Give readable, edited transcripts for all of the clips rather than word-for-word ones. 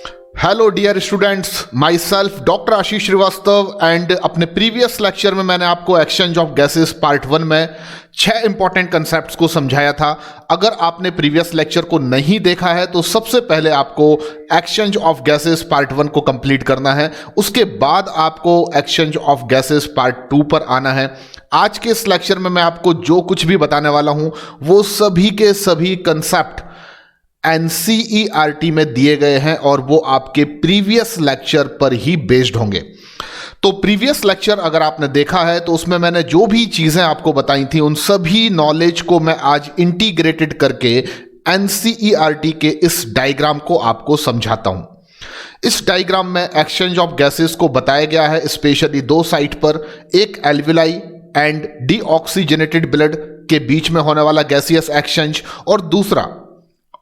Hello dear students, myself doctor Ashish Srivastava and अपने previous lecture में मैंने आपको एक्सचेंज ऑफ गैसेस पार्ट 1 में 6 इंपॉर्टेंट कंसेप्ट्स को समझाया था। अगर आपने प्रीवियस लेक्चर को नहीं देखा है तो सबसे पहले आपको एक्सचेंज ऑफ गैसेस पार्ट 1 को कंप्लीट करना है, उसके बाद आपको एक्सचेंज ऑफ गैसेस पार्ट 2 पर आना है। आज के इस लेक्चर में मैं आपको जो कुछ भी बताने वाला हूं वो सभी के सभी कंसेप्ट एनसीईआरटी में दिए गए हैं और वो आपके प्रीवियस लेक्चर पर ही बेस्ड होंगे। तो प्रीवियस लेक्चर अगर आपने देखा है तो उसमें मैंने जो भी चीजें आपको बताई थी उन सभी नॉलेज को मैं आज इंटीग्रेटेड करके एनसीईआरटी के इस डायग्राम को आपको समझाता हूं। इस डायग्राम में एक्सचेंज ऑफ गैसेस को बताया गया है स्पेशली दो साइट पर, एक एल्विलाई एंड डीऑक्सीजनेटेड ब्लड के बीच में होने वाला गैसियस एक्सचेंज और दूसरा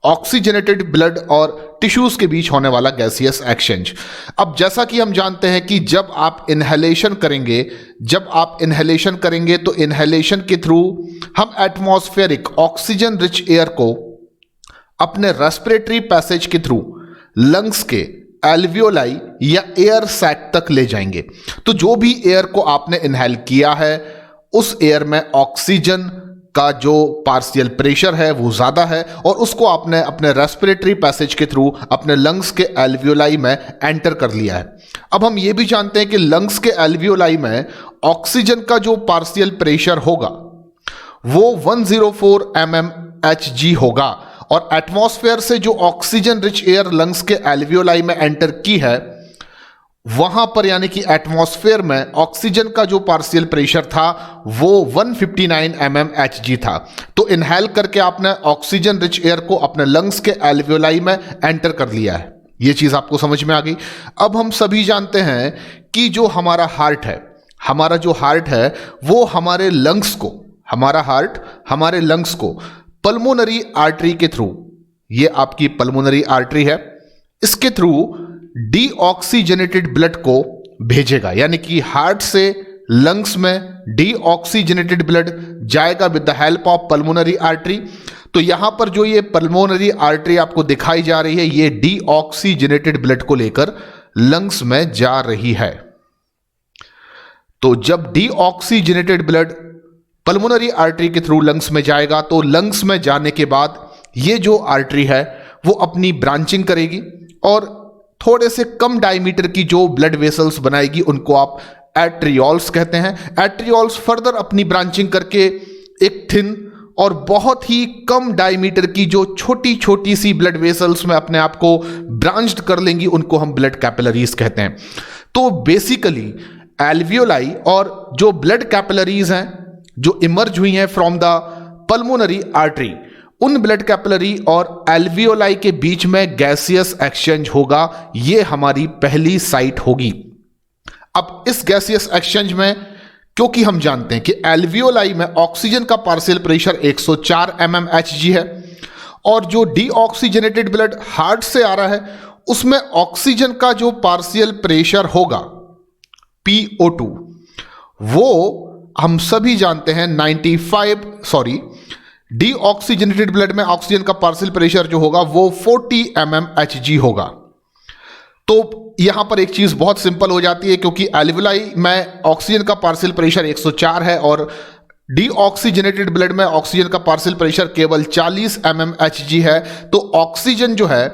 ऑक्सीजनेटेड ब्लड और टिश्यूज के बीच होने वाला गैसियस एक्सचेंज। अब जैसा कि हम जानते हैं कि जब आप इनहेलेशन करेंगे तो इनहेलेशन के थ्रू हम एटमॉस्फेरिक ऑक्सीजन रिच एयर को अपने रेस्पिरेटरी पैसेज के थ्रू लंग्स के एल्वियोलाई या एयर सैक तक ले जाएंगे। तो जो भी एयर को आपने इनहेल किया है उस एयर में ऑक्सीजन का जो पार्शियल प्रेशर है वो ज्यादा है और उसको आपने अपने रेस्पिरेटरी पैसेज के थ्रू अपने लंग्स के एल्वियोलाई में एंटर कर लिया है। अब हम ये भी जानते हैं कि लंग्स के एल्वियोलाई में ऑक्सीजन का जो पार्शियल प्रेशर होगा वो 104 mmHg होगा और एटमॉस्फेयर से जो ऑक्सीजन रिच एयर लंग्स के एल्वियोलाई में एंटर की है वहां पर यानी कि एटमॉस्फेयर में ऑक्सीजन का जो पार्शियल प्रेशर था वो 159 mmHg था। तो इनहेल करके आपने ऑक्सीजन रिच एयर को अपने लंग्स के एल्वियोलाई में एंटर कर लिया है। ये चीज आपको समझ में आ गई। अब हम सभी जानते हैं कि जो हमारा हार्ट है वो हमारे लंग्स को पल्मोनरी आर्टरी के थ्रू, ये आपकी पल्मोनरी आर्टरी है, इसके थ्रू डीऑक्सीजनेटेड ब्लड को भेजेगा। यानी कि हार्ट से लंग्स में डीऑक्सीजनेटेड ब्लड जाएगा with the help of pulmonary artery. तो यहां पर जो ये पल्मोनरी आर्टरी आपको दिखाई जा रही है ये डीऑक्सीजनेटेड ब्लड को लेकर लंग्स में जा रही है। तो जब डीऑक्सीजनेटेड ब्लड पल्मोनरी आर्टरी के थ्रू लंग्स में जाएगा तो लंग्स में जाने के बाद ये जो आर्टरी है वो अपनी ब्रांचिंग करेगी और थोड़े से कम डायमीटर की जो ब्लड वेसल्स बनाएगी उनको आप एट्रियोल्स कहते हैं। एट्रियोल्स फर्दर अपनी ब्रांचिंग करके एक थिन और बहुत ही कम डायमीटर की जो छोटी छोटी सी ब्लड वेसल्स में अपने आप को ब्रांच्ड कर लेंगी, उनको हम ब्लड कैपिलरीज कहते हैं। तो बेसिकली एल्वियोलाई और जो ब्लड कैपिलरीज हैं जो इमर्ज हुई हैं फ्रॉम द पल्मोनरी आर्टरी, उन ब्लड कैपिलरी और एल्वियोलाई के बीच में गैसियस एक्सचेंज होगा। यह हमारी पहली साइट होगी। अब इस गैसियस एक्सचेंज में क्योंकि हम जानते हैं कि एल्वियोलाई में ऑक्सीजन का पार्शियल प्रेशर 104 mmHg है और जो डीऑक्सीजनेटेड ब्लड हार्ट से आ रहा है उसमें ऑक्सीजन का जो पार्शियल प्रेशर होगा PO2 वो हम सभी जानते हैं डीऑक्सीजनेटेड ब्लड में ऑक्सीजन का पार्शियल प्रेशर जो होगा वो 40 mmHg होगा। तो यहां पर एक चीज बहुत सिंपल हो जाती है क्योंकि एल्वियोलाई में ऑक्सीजन का पार्शियल प्रेशर 104 है और डीऑक्सीजनेटेड ब्लड में ऑक्सीजन का पार्शियल प्रेशर केवल 40 mmHg है। तो ऑक्सीजन जो है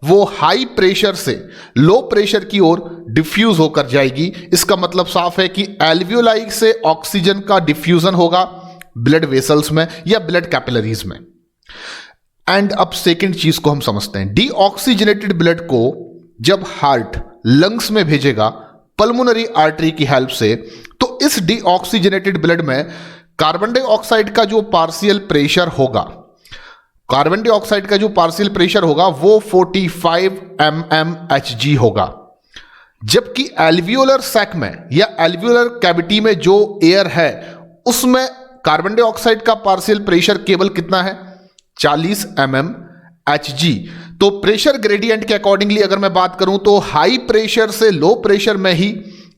वो हाई प्रेशर से लो प्रेशर की ओर डिफ्यूज होकर जाएगी। इसका मतलब साफ है कि एल्वियोलाई से ऑक्सीजन का डिफ्यूजन होगा ब्लड वेसल्स में या ब्लड कैपिलरीज में। एंड अब सेकंड चीज को हम समझते हैं, डीऑक्सीजनेटेड ब्लड को जब हार्ट लंग्स में भेजेगा पल्मोनरी आर्टरी की हेल्प से, तो इस डीऑक्सीजनेटेड ब्लड में कार्बन डाइऑक्साइड का जो पार्शियल प्रेशर होगा वो 45 mmHg होगा। जबकि एल्वियोलर सैक में या एल्वियोलर कैविटी में जो एयर है उसमें कार्बन डाइऑक्साइड का पार्शियल प्रेशर केवल कितना है 40 mmHg। तो प्रेशर ग्रेडियंट के अकॉर्डिंगली अगर मैं बात करूं तो हाई प्रेशर से लो प्रेशर में ही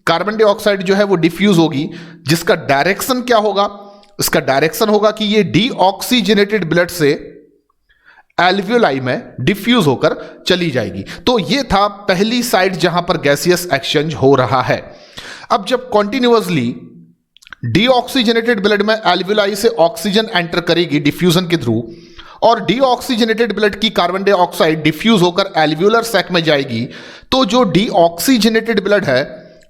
कार्बन डाइऑक्साइड जो है वो डिफ्यूज होगी, जिसका डायरेक्शन क्या होगा? इसका डायरेक्शन होगा कि ये डीऑक्सीजनेटेड ब्लड से एल्वियोलाई में डिफ्यूज होकर चली जाएगी। तो ये था पहली साइट जहां पर गैसियस एक्सचेंज हो रहा है। अब जब कॉन्टिन्यूअसली डीऑक्सीजनेटेड ब्लड में एल्वियोलाई से ऑक्सीजन एंटर करेगी डिफ्यूजन के थ्रू, और डीऑक्सीजनेटेड ब्लड की कार्बन डाइऑक्साइड डिफ्यूज होकर एल्वियोलर सैक में जाएगी, तो जो डीऑक्सीजनेटेड ब्लड है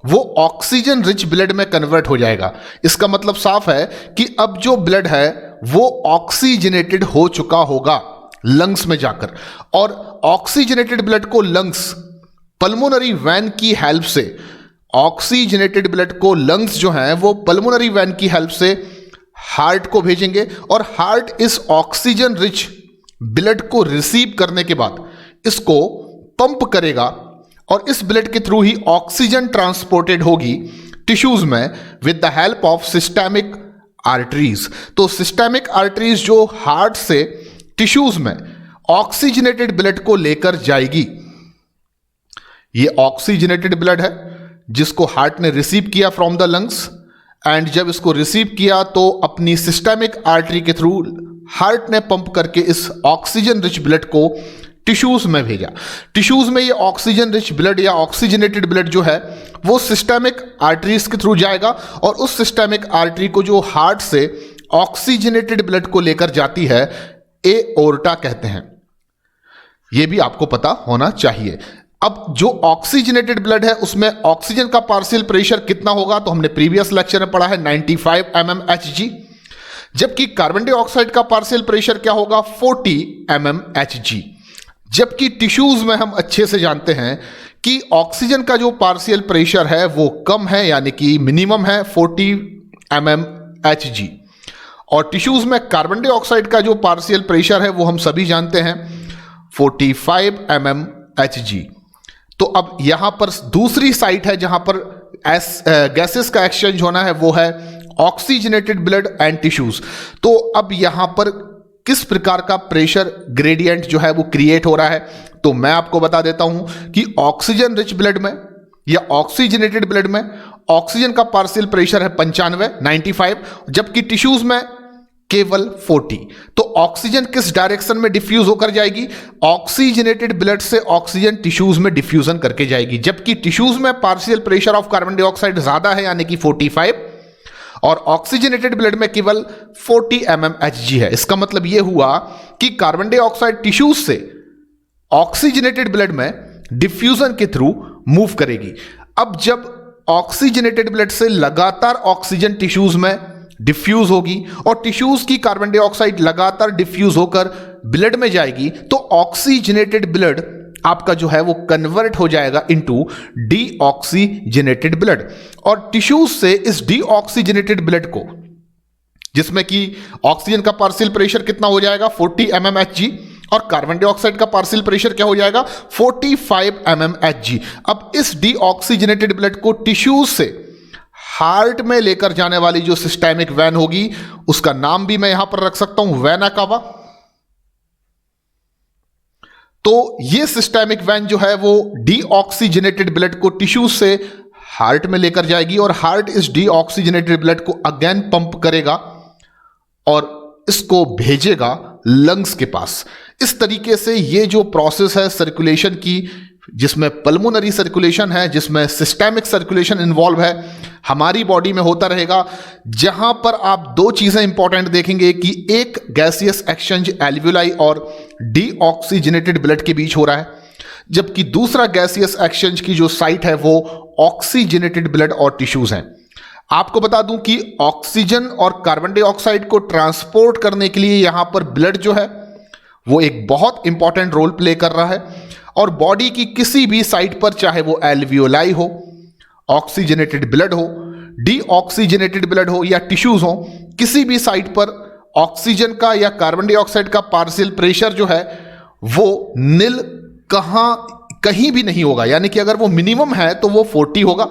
वो ऑक्सीजन रिच ब्लड में कन्वर्ट हो जाएगा। इसका मतलब साफ है कि अब जो ब्लड है वो ऑक्सीजनेटेड हो चुका होगा लंग्स में जाकर, और ऑक्सीजनेटेड ब्लड को लंग्स पल्मोनरी वैन की हेल्प से, ऑक्सीजनेटेड ब्लड को लंग्स जो हैं वो पल्मोनरी वैन की हेल्प से हार्ट को भेजेंगे, और हार्ट इस ऑक्सीजन रिच ब्लड को रिसीव करने के बाद इसको पंप करेगा, और इस ब्लड के थ्रू ही ऑक्सीजन ट्रांसपोर्टेड होगी टिश्यूज में with the help of systemic arteries. तो सिस्टेमिक आर्टरीज जो हार्ट से टिश्यूज में ऑक्सीजनेटेड ब्लड को लेकर जाएगी। ये ऑक्सीजनेटेड ब्लड है जिसको हार्ट ने रिसीव किया फ्रॉम द लंग्स, एंड जब इसको रिसीव किया तो अपनी सिस्टेमिक आर्टरी के थ्रू हार्ट ने पंप करके इस ऑक्सीजन रिच ब्लड को टिश्यूज में भेजा। टिश्यूज में ये ऑक्सीजन रिच ब्लड या ऑक्सीजनेटेड ब्लड जो है वो सिस्टेमिक आर्टरीज के थ्रू जाएगा, और उस सिस्टेमिक आर्टरी को जो हार्ट से ऑक्सीजनेटेड ब्लड को लेकर जाती है एओर्टा कहते हैं। यह भी आपको पता होना चाहिए। अब जो ऑक्सीजनेटेड ब्लड है उसमें ऑक्सीजन का पार्शियल प्रेशर कितना होगा, तो हमने प्रीवियस लेक्चर में पढ़ा है 95 mmHg, जबकि कार्बन डाइऑक्साइड का पार्शियल प्रेशर क्या होगा 40 mmHg। जबकि टिश्यूज में हम अच्छे से जानते हैं कि ऑक्सीजन का जो पार्शियल प्रेशर है वो कम है, यानी कि मिनिमम है 40 mmHg, और टिश्यूज में कार्बन डाइऑक्साइड का जो पार्शियल प्रेशर है वो हम सभी जानते हैं 45 mmHg। तो अब यहां पर दूसरी साइट है जहां पर गैसेस का एक्सचेंज होना है, वो है ऑक्सीजनेटेड ब्लड एंड टिश्यूज। तो अब यहां पर किस प्रकार का प्रेशर ग्रेडियंट जो है वो क्रिएट हो रहा है, तो मैं आपको बता देता हूं कि ऑक्सीजन रिच ब्लड में या ऑक्सीजनेटेड ब्लड में ऑक्सीजन का पार्शियल प्रेशर है 95, जबकि टिश्यूज में केवल 40। तो ऑक्सीजन किस डायरेक्शन में डिफ्यूज होकर जाएगी, ऑक्सीजनेटेड ब्लड से ऑक्सीजन टिश्यूज में डिफ्यूजन करके जाएगी, जबकि टिश्यूज में partial pressure of carbon dioxide ज्यादा है यानी कि 45, और ऑक्सीजनेटेड ब्लड में केवल 40 mmHg है। इसका मतलब यह हुआ कि कार्बन डाइऑक्साइड टिश्यूज से ऑक्सीजनेटेड ब्लड में डिफ्यूजन के थ्रू मूव करेगी। अब जब ऑक्सीजनेटेड ब्लड से लगातार ऑक्सीजन टिश्यूज में डिफ्यूज होगी और टिश्यूज की कार्बन डाइऑक्साइड लगातार डिफ्यूज होकर ब्लड में जाएगी, तो ऑक्सीजनेटेड ब्लड आपका जो है वो कन्वर्ट हो जाएगा इनटू डीऑक्सीजनेटेड ब्लड, और टिश्यूज से इस डीऑक्सीजनेटेड ब्लड को, जिसमें कि ऑक्सीजन का पार्शियल प्रेशर कितना हो जाएगा 40 mmHg, और कार्बन डाइऑक्साइड का पार्शियल प्रेशर क्या हो जाएगा 45 mmHg। अब इस डीऑक्सीजनेटेड ब्लड को टिश्यूज से हार्ट में लेकर जाने वाली जो सिस्टेमिक वैन होगी, उसका नाम भी मैं यहां पर रख सकता हूं वैना कावा। तो ये सिस्टेमिक वैन जो है वो डीऑक्सीजनेटेड ब्लड को टिश्यूज से हार्ट में लेकर जाएगी, और हार्ट इस डीऑक्सीजनेटेड ब्लड को अगेन पंप करेगा और इसको भेजेगा लंग्स के पास। इस तरीके से ये जो प्रोसेस है सर्कुलेशन की, जिसमें पल्मोनरी सर्कुलेशन है, जिसमें सिस्टेमिक सर्कुलेशन इन्वॉल्व है, हमारी बॉडी में होता रहेगा, जहां पर आप दो चीजें इंपॉर्टेंट देखेंगे कि एक गैसियस एक्सचेंज एल्वियोलाई और डीऑक्सीजनेटेड ब्लड के बीच हो रहा है, जबकि दूसरा गैसियस एक्सचेंज की जो साइट है वो ऑक्सीजनेटेड ब्लड और टिश्यूज हैं। आपको बता दूं कि ऑक्सीजन और कार्बन डाइऑक्साइड को ट्रांसपोर्ट करने के लिए यहां पर ब्लड जो है वो एक बहुत इंपॉर्टेंट रोल प्ले कर रहा है, और बॉडी की किसी भी साइट पर, चाहे वो एल्वियोलाई हो, ऑक्सीजनेटेड ब्लड हो, डीऑक्सीजनेटेड ब्लड हो या टिश्यूज हो, किसी भी साइट पर ऑक्सीजन का या कार्बन डाइऑक्साइड का पार्शियल प्रेशर जो है वो नील कहीं भी नहीं होगा, यानी कि अगर वो मिनिमम है तो वो 40 होगा।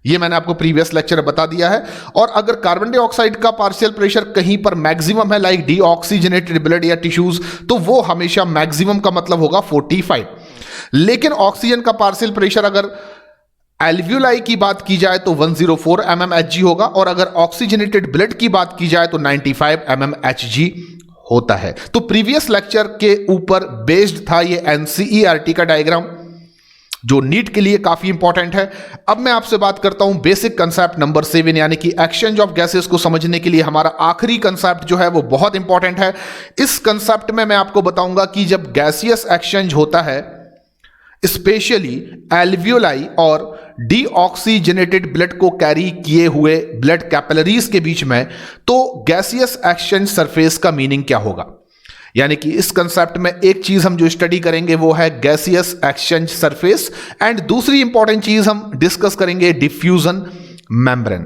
ये मैंने आपको प्रीवियस लेक्चर में बता दिया है। और अगर कार्बन डाइऑक्साइड का पार्शियल प्रेशर कहीं पर मैक्सिमम है, लाइक डीऑक्सीजनेटेड ब्लड या टिश्यूज, तो वो हमेशा मैक्सिमम का मतलब होगा 45। लेकिन ऑक्सीजन का पार्शियल प्रेशर अगर एल्वियोलाई की बात की जाए तो 104 mmHg होगा, और अगर ऑक्सीजनेटेड ब्लड की बात की जाए तो 95 mmHg होता है। तो प्रीवियस लेक्चर के ऊपर बेस्ड था ये एनसीईआरटी का डायग्राम, जो नीट के लिए काफी इंपॉर्टेंट है। अब मैं आपसे बात करता हूं बेसिक कंसेप्ट नंबर 7, यानी कि एक्सचेंज ऑफ गैसेस को समझने के लिए हमारा आखिरी कंसेप्ट जो है वो बहुत इंपॉर्टेंट है। इस कंसेप्ट में मैं आपको बताऊंगा कि जब गैसियस एक्सचेंज होता है, स्पेशली एल्वियोलाई और डीऑक्सीजनेटेड ब्लड को कैरी किए हुए ब्लड कैपिलरीज के बीच में, तो गैसियस एक्सचेंज सरफेस का मीनिंग क्या होगा। यानी कि इस कंसेप्ट में एक चीज हम जो स्टडी करेंगे वो है गैसियस एक्सचेंज सरफेस, एंड दूसरी इंपॉर्टेंट चीज हम डिस्कस करेंगे डिफ्यूजन मेम्ब्रेन।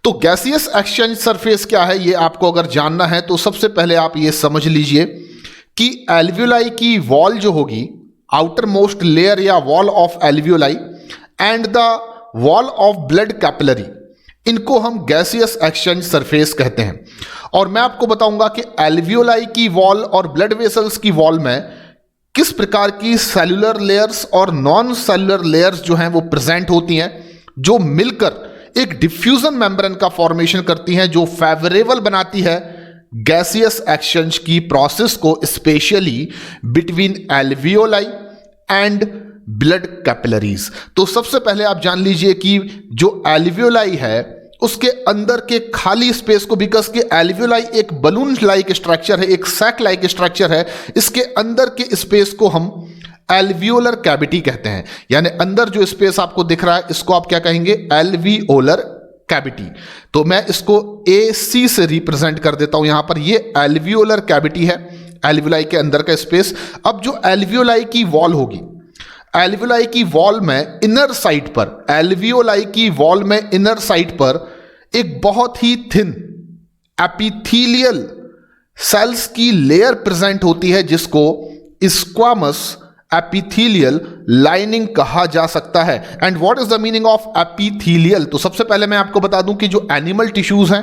तो गैसियस एक्सचेंज सरफेस क्या है, ये आपको अगर जानना है तो सबसे पहले आप ये समझ लीजिए कि एल्वियोलाई की वॉल जो होगी, आउटर मोस्ट लेयर या wall of alveoli and the wall of blood capillary, इनको हम गैसियस एक्सचेंज सरफेस कहते हैं। और मैं आपको बताऊंगा कि एल्वियोलाई की वॉल और ब्लड वेसल्स की वॉल में किस प्रकार की सेलुलर लेयर्स और नॉन सेलुलर लेयर्स जो हैं वो प्रेजेंट होती हैं, जो मिलकर एक डिफ्यूजन मेम्ब्रेन का फॉर्मेशन करती हैं, जो फेवरेबल बनाती है गैसियस एक्सचेंज की प्रोसेस को, specially between alveoli and blood capillaries. तो सबसे पहले आप जान लीजिए कि जो एल्वियोलाई है उसके अंदर के खाली स्पेस को, बिकॉज कि एल्वियोलाई एक बलून लाइक स्ट्रक्चर है, एक सैक लाइक स्ट्रक्चर है, इसके अंदर के स्पेस को हम एल्वियोलर कैविटी कहते हैं। यानी अंदर जो स्पेस आपको दिख रहा है इसको आप क्या कहेंगे, एल्वियोलर कैविटी। तो मैं इसको AC से रिप्रेजेंट कर देता हूं यहां पर, ये एल्वियोलर कैविटी है, एल्वियोलाई के अंदर का स्पेस। अब जो एल्वियोलाई की वॉल होगी, एल्वियोलाई की वॉल में इनर साइड पर, एल्वियोलाई की वॉल में इनर साइड पर एक बहुत ही थिन एपिथेलियल सेल्स की लेयर प्रेजेंट होती है, जिसको स्क्वामस एपिथेलियल लाइनिंग कहा जा सकता है। And what is the meaning of epithelial? तो सबसे पहले मैं आपको बता दूं कि जो एनिमल टिश्यूज हैं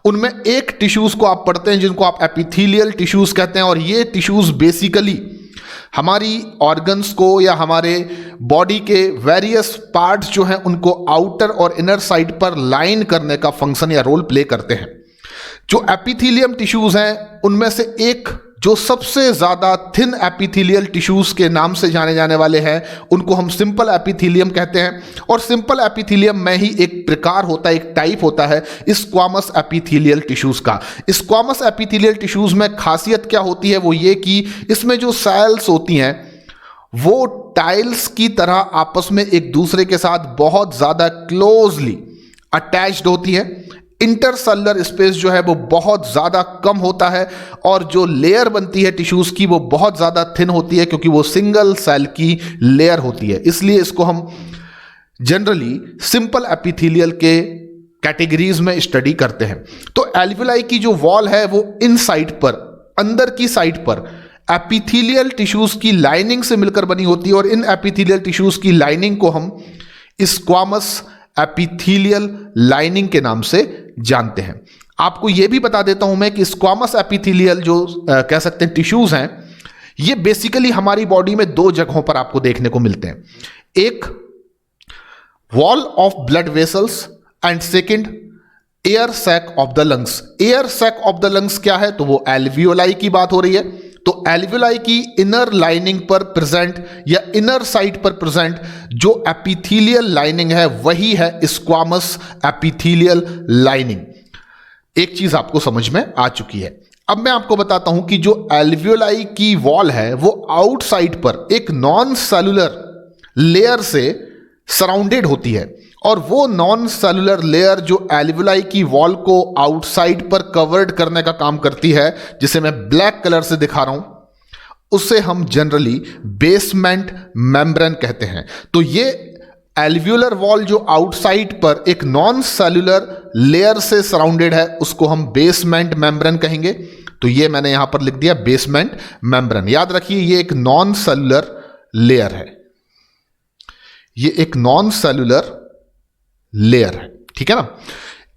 उनमें एक टिश्यूज को आप पढ़ते हैं जिनको आप एपिथेलियल टिश्यूज कहते हैं, और ये टिश्यूज बेसिकली हमारी ऑर्गन्स को या हमारे बॉडी के वेरियस पार्ट्स जो हैं उनको आउटर और इनर साइड पर लाइन करने का फंक्शन या रोल प्ले करते हैं। जो एपिथेलियम टिश्यूज हैं उनमें से एक जो सबसे ज्यादा थिन एपिथेलियल टिश्यूज के नाम से जाने जाने वाले हैं उनको हम सिंपल एपिथेलियम कहते हैं। और सिंपल एपिथेलियम में ही एक प्रकार होता है, एक टाइप होता है स्क्वामस एपिथेलियल टिश्यूज का। स्क्वामस एपिथेलियल टिश्यूज में खासियत क्या होती है, वो ये कि इसमें जो सेल्स होती हैं वो टाइल्स की तरह आपस में एक दूसरे के साथ बहुत ज्यादा क्लोजली अटैच्ड होती है। इंटरसेलुलर स्पेस जो है वो बहुत ज्यादा कम होता है, और जो लेयर बनती है टिश्यूज की वो बहुत ज्यादा थिन होती है, क्योंकि वो सिंगल सेल की लेयर होती है। इसलिए इसको हम जनरली सिंपल एपिथेलियल के कैटेगरीज में स्टडी करते हैं। तो एल्वियोलाई की जो वॉल है वो इन साइड पर, अंदर की साइड पर एपिथेलियल टिश्यूज की लाइनिंग से मिलकर बनी होती है, और इन एपिथेलियल टिश्यूज की लाइनिंग को हम स्क्वामस एपिथेलियल लाइनिंग के नाम से जानते हैं। आपको यह भी बता देता हूं मैं कि स्क्वामस एपिथेलियल जो कह सकते हैं टिश्यूज हैं, ये बेसिकली हमारी बॉडी में दो जगहों पर आपको देखने को मिलते हैं। एक wall of blood vessels and second air sac of the lungs. Air sac of the lungs क्या है, तो वो एल्वियोलाई की बात हो रही है। तो एल्वियोलाई की इनर लाइनिंग पर प्रेजेंट या इनर साइड पर प्रेजेंट जो एपिथेलियल लाइनिंग है वही है स्क्वामस एपिथेलियल लाइनिंग। एक चीज आपको समझ में आ चुकी है। अब मैं आपको बताता हूं कि जो एल्वियोलाई की वॉल है वो आउटसाइड पर एक नॉन सेलुलर लेयर से सराउंडेड होती है, और वो नॉन सेलुलर लेयर जो एल्वियोलाई की वॉल को आउटसाइड पर कवर्ड करने का काम करती है, जिसे मैं ब्लैक कलर से दिखा रहा हूं, उसे हम जनरली बेसमेंट मेम्ब्रेन कहते हैं। तो ये एल्वियोलर वॉल जो आउटसाइड पर एक नॉन सेलुलर लेयर से सराउंडेड है उसको हम बेसमेंट मेम्ब्रेन कहेंगे। तो ये मैंने यहां पर लिख दिया बेसमेंट मेम्ब्रेन। याद रखिए ये एक नॉन सेलुलर लेयर है, ये एक नॉन सेलुलर लेयर है, ठीक है ना।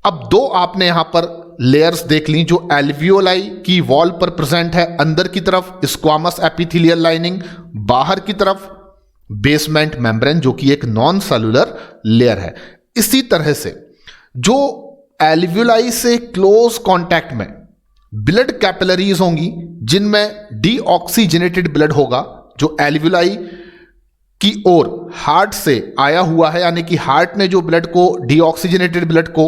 अब दो आपने यहां पर लेयर्स देख ली जो एल्वियोलाई की वॉल पर प्रेजेंट है, अंदर की तरफ स्क्वामस एपिथेलियल लाइनिंग, बाहर की तरफ बेसमेंट मेम्ब्रेन जो कि एक नॉन सेलुलर लेयर है। इसी तरह से जो एल्वियोलाई से क्लोज कांटेक्ट में ब्लड कैपिलरीज होंगी जिनमें डीऑक्सीजनेटेड ब्लड होगा जो एल्वियोलाई की ओर हार्ट से आया हुआ है, यानी कि हार्ट ने जो ब्लड को डीऑक्सीजनेटेड ब्लड को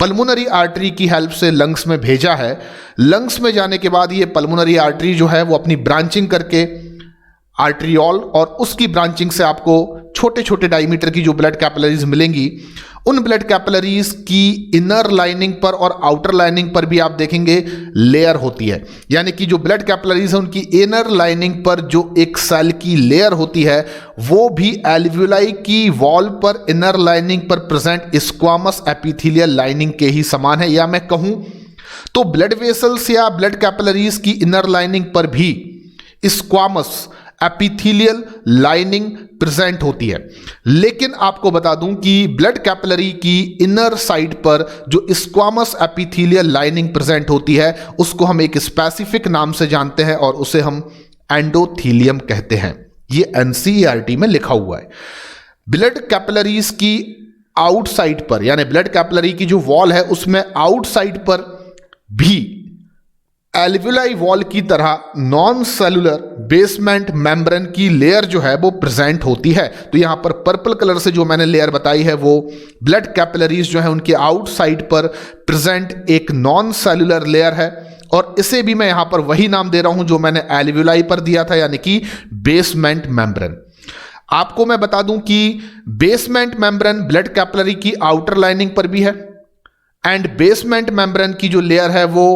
पल्मोनरी आर्टरी की हेल्प से लंग्स में भेजा है। लंग्स में जाने के बाद ये पल्मोनरी आर्टरी जो है वो अपनी ब्रांचिंग करके आर्टरियोल और उसकी ब्रांचिंग से आपको छोटे छोटे डायमीटर की जो ब्लड कैपिलरीज मिलेंगी, उन ब्लड कैपिलरीज की इनर लाइनिंग पर और आउटर लाइनिंग पर भी आप देखेंगे लेयर होती है। यानी कि जो ब्लड कैपिलरीज है उनकी इनर लाइनिंग पर जो एक सेल की लेयर होती है वो भी एल्वियोलाई की वॉल पर इनर लाइनिंग पर प्रेजेंट स्क्वामस एपिथेलियल लाइनिंग के ही समान है। या मैं कहूं तो ब्लड वेसल्स या ब्लड कैपिलरीज की इनर लाइनिंग पर भी स्क्वामस एपिथेलियल लाइनिंग प्रेजेंट होती है। लेकिन आपको बता दूं कि ब्लड कैपिलरी की इनर साइड पर जो स्क्वामस एपिथेलियल लाइनिंग प्रेजेंट होती है उसको हम एक स्पेसिफिक नाम से जानते हैं और उसे हम एंडोथीलियम कहते हैं। ये एनसीईआरटी में लिखा हुआ है। ब्लड कैपिलरीज की आउटसाइड पर, यानी ब्लड कैपिलरी की जो वॉल है उसमें आउटसाइड पर भी एल्वियोलाई वॉल की तरह नॉन सेलुलर बेसमेंट मेम्ब्रेन की लेयर जो है वो प्रेजेंट होती है। तो यहां पर पर्पल कलर से जो मैंने लेयर बताई है वो ब्लड कैपिलरीज जो है उनके आउटसाइड पर प्रेजेंट एक नॉन सेलुलर लेयर है, और इसे भी मैं यहां पर वही नाम दे रहा हूं जो मैंने एल्वियोलाई पर दिया था, यानी कि बेसमेंट मेम्ब्रेन। आपको मैं बता दूं कि बेसमेंट मेम्ब्रेन ब्लड कैपिलरी की आउटर लाइनिंग पर भी है एंड बेसमेंट मेम्ब्रेन की जो लेयर है वो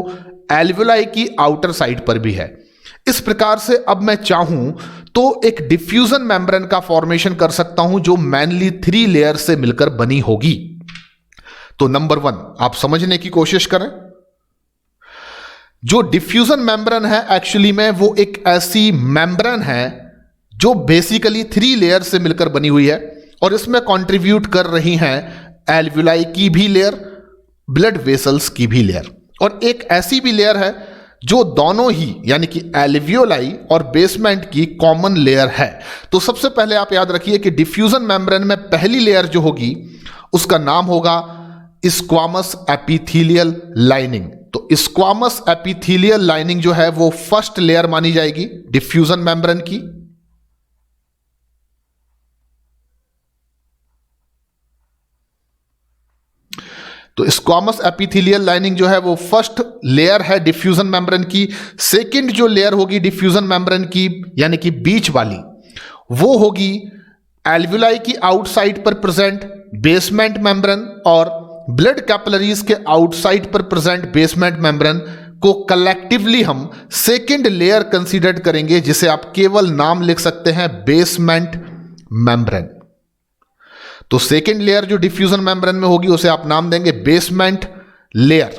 एल्वियोलाई की आउटर साइड पर भी है। इस प्रकार से अब मैं चाहूं तो एक डिफ्यूजन मेम्ब्रेन का फॉर्मेशन कर सकता हूं जो मेनली 3 लेयर से मिलकर बनी होगी। तो नंबर 1 आप समझने की कोशिश करें। जो डिफ्यूजन मेम्ब्रेन है एक्चुअली में वो एक ऐसी मेम्ब्रेन है जो बेसिकली 3 लेयर से मिलकर बनी हुई है और इसमें कंट्रीब्यूट कर रही हैं एल्वियोलाई की भी लेयर, ब्लड वेसल्स की भी लेयर, और एक ऐसी भी लेयर है जो दोनों ही यानी कि एल्वियोलाई और बेसमेंट की कॉमन लेयर है। तो सबसे पहले आप याद रखिए कि डिफ्यूजन मेम्ब्रेन में पहली लेयर जो होगी उसका नाम होगा स्क्वामस एपिथेलियल लाइनिंग। तो स्क्वामस एपिथेलियल लाइनिंग जो है वो फर्स्ट लेयर मानी जाएगी डिफ्यूजन मेम्ब्रेन की। तो स्क्वामस एपिथेलियल लाइनिंग जो है वो फर्स्ट लेयर है डिफ्यूजन मेम्ब्रेन की। सेकंड जो लेयर होगी डिफ्यूजन मेम्ब्रेन की यानी कि बीच वाली, वो होगी एल्वियोलाई की आउटसाइड पर प्रेजेंट बेसमेंट मेम्ब्रेन और ब्लड कैपिलरीज के आउटसाइड पर प्रेजेंट बेसमेंट मेम्ब्रेन को कलेक्टिवली हम सेकंड लेयर कंसीडर करेंगे, जिसे आप केवल नाम लिख सकते हैं बेसमेंट मेम्ब्रेन। तो सेकेंड लेयर जो डिफ्यूजन मेम्ब्रेन में होगी उसे आप नाम देंगे बेसमेंट लेयर,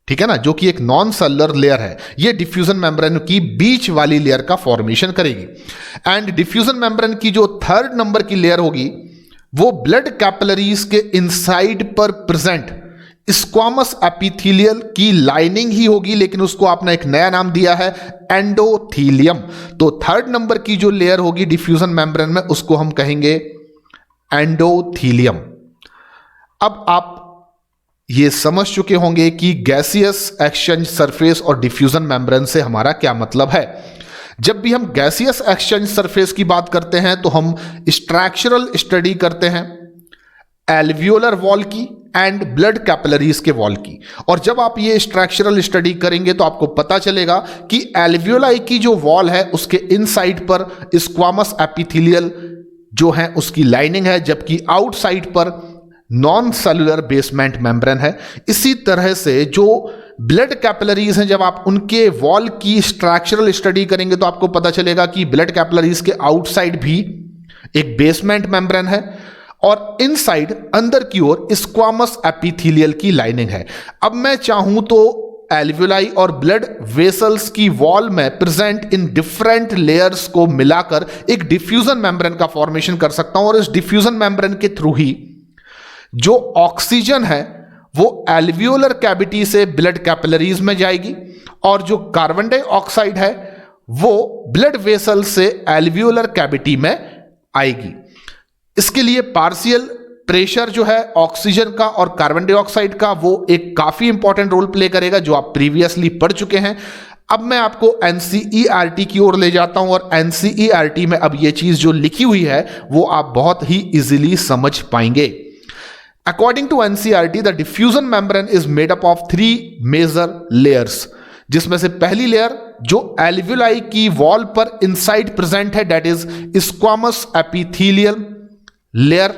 ठीक है ना, जो कि एक नॉन सेलुलर लेयर है। ये डिफ्यूजन मेम्ब्रेन की बीच वाली लेयर का फॉर्मेशन करेगी। एंड डिफ्यूजन मेम्ब्रेन की जो थर्ड नंबर की लेयर होगी वो ब्लड कैपिलरीज के इनसाइड पर प्रेजेंट स्क्वामस एपिथेलियल की लाइनिंग ही होगी, लेकिन उसको आपने एक नया नाम दिया है एंडोथीलियम। तो थर्ड नंबर की जो लेयर होगी डिफ्यूजन मेम्ब्रेन में उसको हम कहेंगे एंडोथीलियम। अब आप ये समझ चुके होंगे कि गैसियस एक्सचेंज सरफेस और डिफ्यूजन मेम्ब्रेन से हमारा क्या मतलब है। जब भी हम गैसियस एक्सचेंज सरफेस की बात करते हैं तो हम स्ट्रक्चरल स्टडी करते हैं एल्वियोलर वॉल की एंड ब्लड कैपिलरीज के वॉल की। और जब आप ये स्ट्रक्चरल स्टडी करेंगे तो आपको पता चलेगा कि एल्वियोलाई की जो वॉल है उसके इनसाइड पर स्क्वामस एपिथेलियल जो है उसकी लाइनिंग है, जबकि आउटसाइड पर नॉन सेलुलर बेसमेंट मेम्ब्रेन है। इसी तरह से जो ब्लड कैपिलरीज हैं, जब आप उनके वॉल की स्ट्रक्चरल स्टडी करेंगे तो आपको पता चलेगा कि ब्लड कैपिलरीज के आउटसाइड भी एक बेसमेंट मेम्ब्रेन है और इनसाइड अंदर की ओर स्क्वामस एपिथेलियल की लाइनिंग है। अब मैं चाहूं तो एल्वियोलाई और ब्लड वेसल्स की वॉल में प्रेजेंट इन डिफरेंट लेयर्स को मिलाकर एक डिफ्यूजन मेम्ब्रेन का फॉर्मेशन कर सकता हूं और इस डिफ्यूजन मेम्ब्रेन के थ्रू ही जो ऑक्सीजन है वो एल्वियोलर कैविटी से ब्लड कैपिलरीज में जाएगी और जो कार्बन डाइऑक्साइड है वो ब्लड वेसल से एल्वियोलर कैविटी में आएगी। इसके लिए पार्शियल प्रेशर जो है ऑक्सीजन का और कार्बन डाइऑक्साइड का वो एक काफी इंपॉर्टेंट रोल प्ले करेगा, जो आप प्रीवियसली पढ़ चुके हैं। अब मैं आपको एनसीईआरटी की ओर ले जाता हूं और एनसीईआरटी में अब ये चीज जो लिखी हुई है वो आप बहुत ही इजीली समझ पाएंगे। According to NCERT the diffusion membrane is made up of 3 major layers, जिसमें से पहली लेयर जो एल्वियोलाई की वॉल पर इनसाइड प्रेजेंट है that is squamous epithelial layer.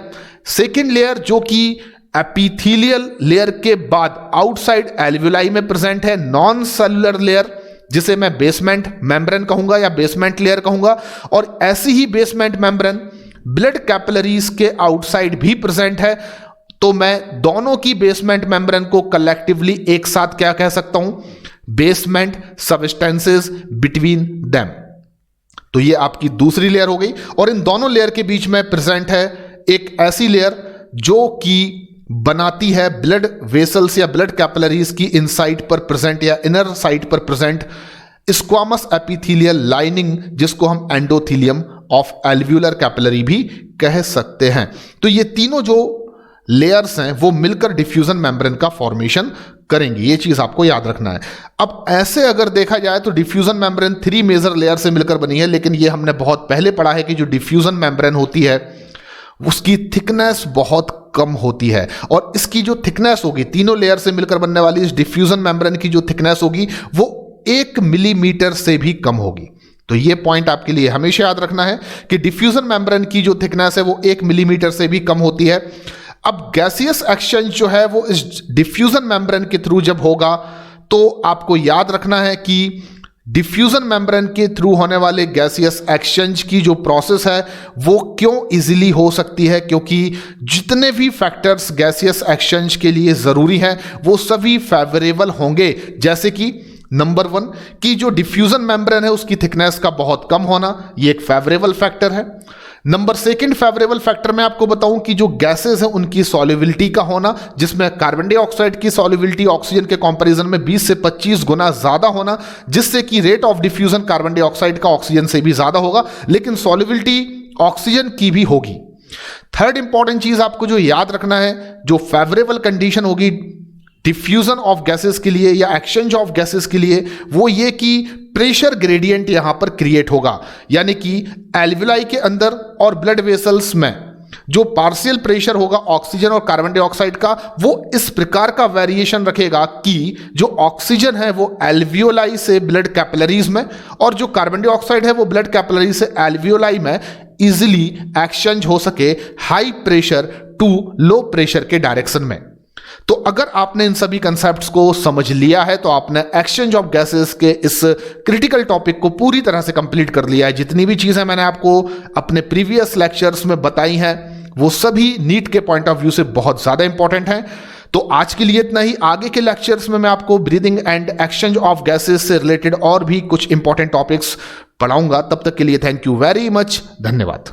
Second layer जो कि एपिथेलियल लेयर के बाद आउटसाइड एल्वियोलाई में प्रेजेंट है, नॉन सेलुलर लेयर, जिसे मैं बेसमेंट मेम्ब्रेन कहूंगा या बेसमेंट लेयर कहूंगा। और ऐसी ही बेसमेंट मेम्ब्रेन ब्लड कैपिलरीज के आउटसाइड भी प्रेजेंट है। तो मैं दोनों की बेसमेंट मेम्ब्रेन को कलेक्टिवली एक साथ क्या कह सकता हूं, बेसमेंट सबस्टेंसेस बिटवीन देम। तो ये आपकी दूसरी लेयर हो गई। और इन दोनों लेयर के बीच में प्रेजेंट है एक ऐसी लेयर जो कि बनाती है ब्लड वेसल्स या ब्लड कैपिलरीज की इनसाइड पर प्रेजेंट या इनर साइड पर प्रेजेंट स्क्वामस एपिथेलियल लाइनिंग, जिसको हम एंडोथेलियम ऑफ एल्वियोलर कैपिलरी भी कह सकते हैं। तो ये तीनों जो लेयर्स हैं वो मिलकर डिफ्यूजन मेम्ब्रेन का फॉर्मेशन करेंगी, ये चीज आपको याद रखना है। अब ऐसे अगर देखा जाए तो डिफ्यूजन मेम्ब्रेन 3 मेजर लेयर से मिलकर बनी है, लेकिन ये हमने बहुत पहले पढ़ा है कि जो डिफ्यूजन मेम्ब्रेन होती है उसकी थिकनेस बहुत कम होती है। और इसकी जो थिकनेस होगी, तीनों लेयर से मिलकर बनने वाली इस डिफ्यूजन मेम्ब्रेन की जो थिकनेस होगी वो 1 मिलीमीटर से भी कम होगी। तो ये पॉइंट आपके लिए हमेशा याद रखना है कि डिफ्यूजन मेम्ब्रेन की जो थिकनेस है वो 1 मिलीमीटर से भी कम होती है। अब गैसियस एक्सचेंज जो है वो इस डिफ्यूजन मेम्ब्रेन के थ्रू जब होगा तो आपको याद रखना है कि डिफ्यूजन मेम्ब्रेन के थ्रू होने वाले गैसियस एक्सचेंज की जो प्रोसेस है वो क्यों इजीली हो सकती है, क्योंकि जितने भी फैक्टर्स गैसियस एक्सचेंज के लिए ज़रूरी हैं वो सभी फेवरेबल होंगे। जैसे कि नंबर 1 कि जो डिफ्यूजन मेम्ब्रेन है उसकी थिकनेस का बहुत कम होना, ये एक फेवरेबल फैक्टर है। नंबर 2 फेवरेबल फैक्टर मैं आपको बताऊं कि जो गैसेस हैं उनकी सॉल्युबिलिटी का होना, जिसमें कार्बन डाइऑक्साइड की सॉल्युबिलिटी ऑक्सीजन के कंपैरिजन में 20 से 25 गुना ज्यादा होना, जिससे कि rate of diffusion carbon dioxide का ऑक्सीजन से भी ज्यादा होगा, लेकिन सॉल्युबिलिटी ऑक्सीजन की भी होगी। थर्ड इंपॉर्टेंट चीज आपको जो याद रखना है, जो फेवरेबल कंडीशन होगी डिफ्यूजन ऑफ गैसेस के लिए या एक्सचेंज ऑफ गैसेस के लिए, वो ये कि प्रेशर ग्रेडियंट यहां पर क्रिएट होगा, यानी कि एल्वियोलाई के अंदर और ब्लड वेसल्स में जो पार्शियल प्रेशर होगा ऑक्सीजन और कार्बन डाइऑक्साइड का, वो इस प्रकार का वेरिएशन रखेगा कि जो ऑक्सीजन है वो एल्वियोलाई से ब्लड कैपिलरीज में और जो कार्बन डाइऑक्साइड है वो ब्लड कैपिलरी से एल्वियोलाई में इजिली एक्सचेंज हो सके high pressure to low pressure के डायरेक्शन में। तो अगर आपने इन सभी कंसेप्ट्स को समझ लिया है तो आपने एक्सचेंज ऑफ गैसेस के इस क्रिटिकल टॉपिक को पूरी तरह से कंप्लीट कर लिया है। जितनी भी चीजें मैंने आपको अपने प्रीवियस लेक्चर्स में बताई हैं वो सभी नीट के पॉइंट ऑफ व्यू से बहुत ज्यादा इंपॉर्टेंट हैं। तो आज के लिए इतना ही। आगे के लेक्चर्स में मैं आपको breathing and exchange of gases से रिलेटेड और भी कुछ इंपॉर्टेंट टॉपिक्स पढ़ाऊंगा। तब तक के लिए थैंक यू वेरी मच, धन्यवाद।